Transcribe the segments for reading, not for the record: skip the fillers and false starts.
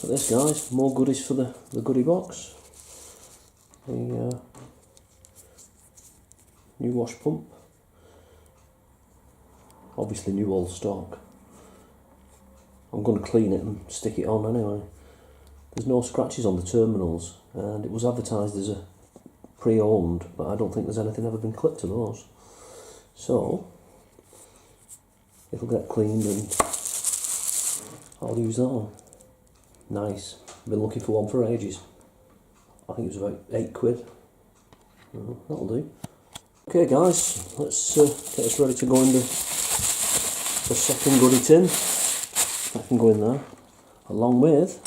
But this, guys, more goodies for the goodie box. The new wash pump. Obviously new old stock. I'm going to clean it and stick it on anyway. There's no scratches on the terminals, and it was advertised as a pre-owned, but I don't think there's anything ever been clipped to those. So it'll get cleaned and I'll use that one. Nice. Been looking for one for ages. I think it was about £8. That'll do. Okay guys, let's get us ready to go in the second goodie tin. That can go in there, along with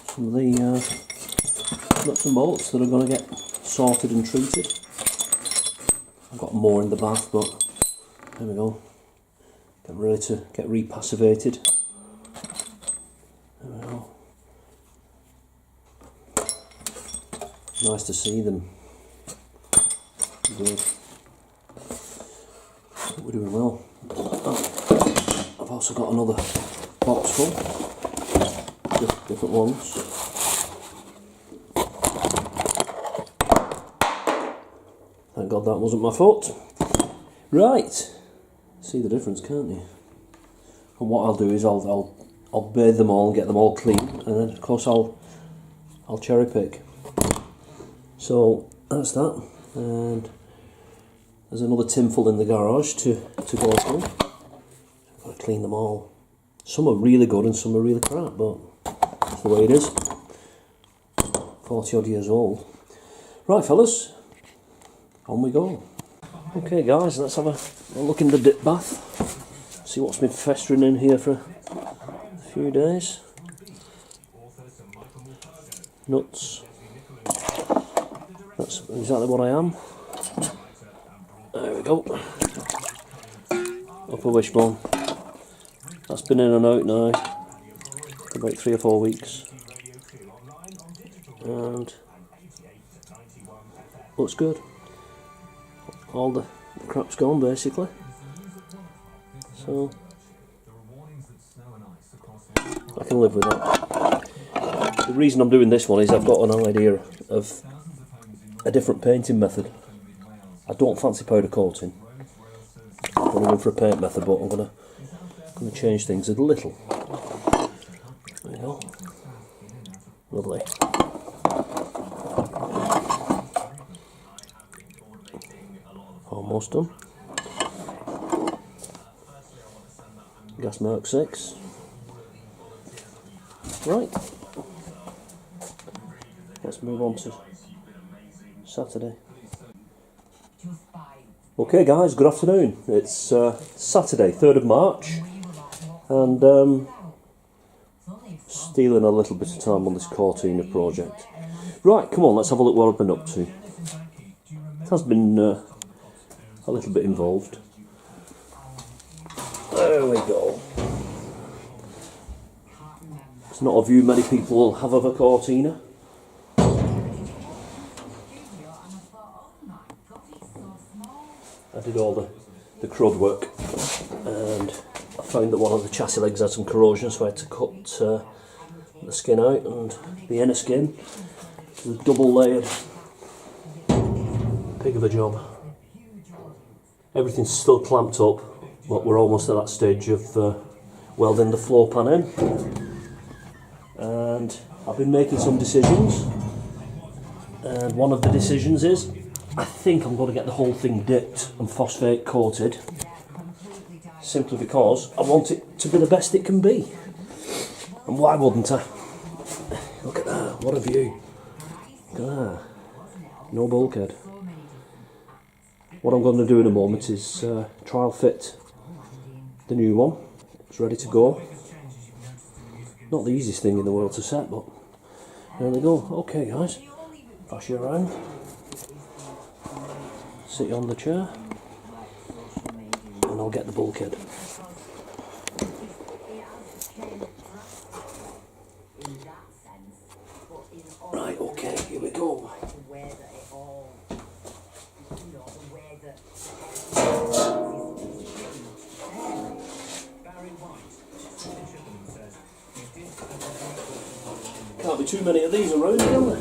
some of the nuts and bolts that are going to get sorted and treated. I've got more in the bath, but there we go. Getting ready to get repassivated. There we go. Nice to see them. Good. We're doing well. I've also got another box full, different ones. Thank God that wasn't my foot. Right, see the difference, can't you? And what I'll do is I'll bathe them all and get them all clean, and then of course I'll cherry pick. So that's that, and there's another tin full in the garage to go through. I've got to clean them all. Some are really good and some are really crap, but that's the way it is. 40 odd years old. Right fellas, on we go. Okay guys, let's have a look in the dip bath. See what's been festering in here for a few days. Nuts. That's exactly what I am. There we go. Upper wishbone. That's been in and out now for about 3 or 4 weeks. And looks good. All the crap's gone basically. So I can live with that. The reason I'm doing this one is I've got an idea of a different painting method. I don't fancy powder coating. I'm going to go for a paint method, but I'm going to change things a little. There we go. Lovely. Almost done. Gas mark 6. Right. Let's move on to Saturday. Okay guys, good afternoon. It's Saturday, 3rd of March, and stealing a little bit of time on this Cortina project. Right, come on, let's have a look what I've been up to. It has been a little bit involved. There we go. It's not a view many people will have of a Cortina. I did all the crud work, and I found that one of the chassis legs had some corrosion, so I had to cut the skin out and the inner skin. It was double layered. Pig of a job. Everything's still clamped up, but we're almost at that stage of welding the floor pan in. And I've been making some decisions, and one of the decisions is I think I'm going to get the whole thing dipped and phosphate coated, simply because I want it to be the best it can be. And why wouldn't I? Look at that, what a view. Look at that. No bulkhead. What I'm going to do in a moment is trial fit the new one. It's ready to go. Not the easiest thing in the world to set, but there we go. Okay guys, pass you around. Sit on the chair, and I'll get the bulkhead. Right, okay, here we go. be too many of these around, can there?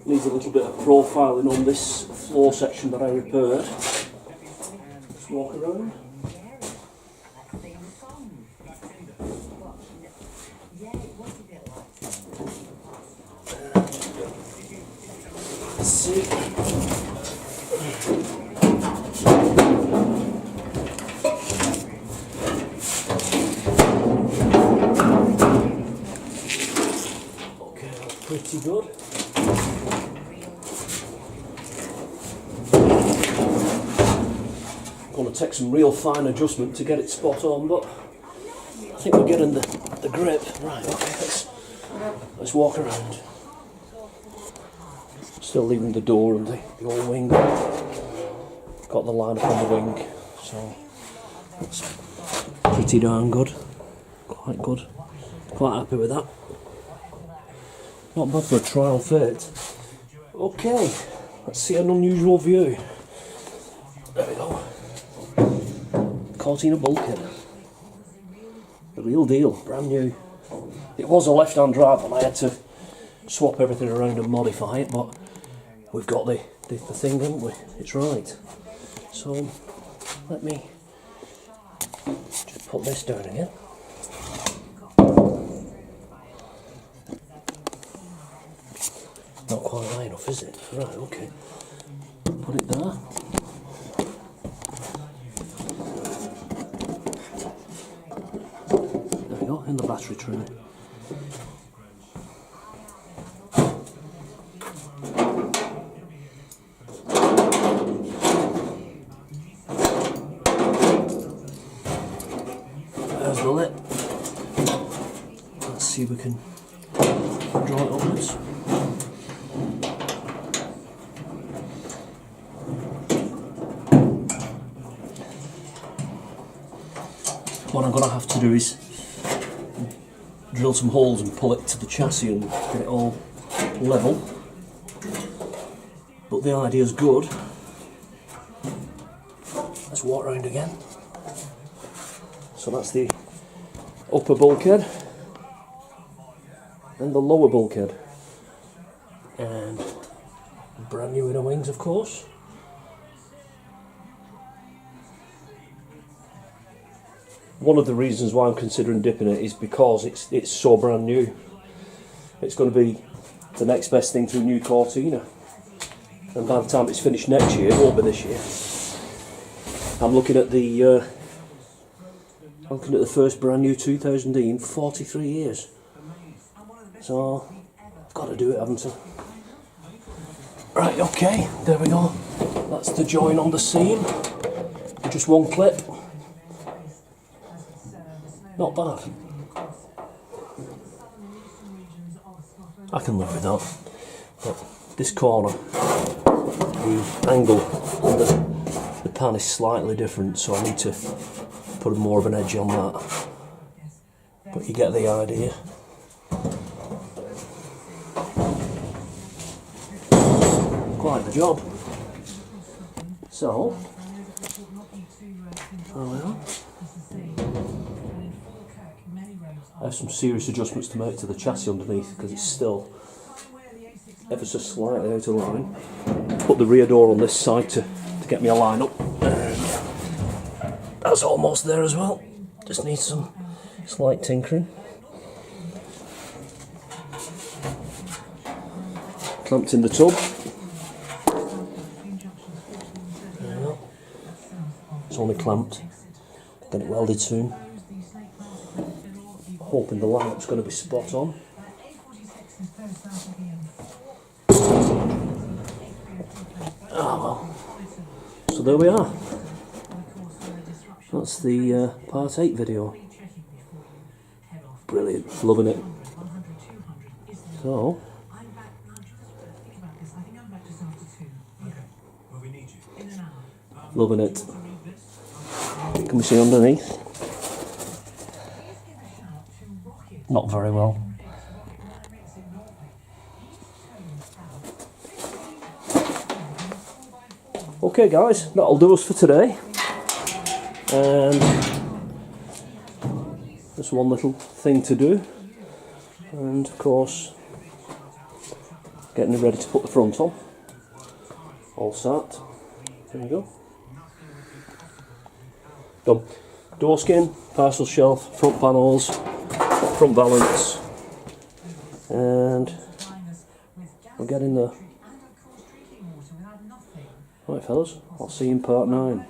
Needs a little bit of profiling on this floor section that I repaired. Let's walk around. Let's see. Okay, that's pretty good. Going to take some real fine adjustment to get it spot on, but I think we're getting the grip. Right, okay, let's walk around. Still leaving the door and the old wing. Got the line up on the wing, so that's pretty darn good. Quite good. Quite happy with that. Not bad for a trial fit. Okay, let's see an unusual view. There we go. Cortina bulkhead. The real deal, brand new. It was a left-hand drive and I had to swap everything around and modify it, but we've got the thing, haven't we? It's right. So let me just put this down again. Not quite high enough, is it? Right, okay. Put it there. There we go, in the battery tray. There's the lip. Let's see if we can draw it upwards. What I'm going to have to do is drill some holes and pull it to the chassis and get it all level. But the idea is good. Let's walk around again. So that's the upper bulkhead and the lower bulkhead. And brand new inner wings, of course. One of the reasons why I'm considering dipping it is because it's so brand new. It's going to be the next best thing through new Cortina, and by the time it's finished next year, it won't be this year. I'm looking at the first brand new 2000 in 43 years. So I've got to do it, haven't I? Right, okay, there we go. That's the join on the seam. Just one clip. Not bad. I can live with that. But this corner, the angle on the pan is slightly different, so I need to put more of an edge on that. But you get the idea. Quite the job. So, there we are. I have some serious adjustments to make to the chassis underneath because it's still ever so slightly out of line. Put the rear door on this side to get me a line up. That's almost there as well. Just needs some slight tinkering. Clamped in the tub. There we go. It's only clamped. Get it welded soon. Hoping the lineup's going to be spot on. Ah well. So there we are. That's the part 8 video. Brilliant, loving it. So, loving it. Can we see underneath? Not very well. Okay guys, that'll do us for today. And just one little thing to do. And of course, getting ready to put the front on. All set. There you go. Done. Door skin, parcel shelf, front panels, front valance, and we're getting there. Right fellas, I'll see you in part 9.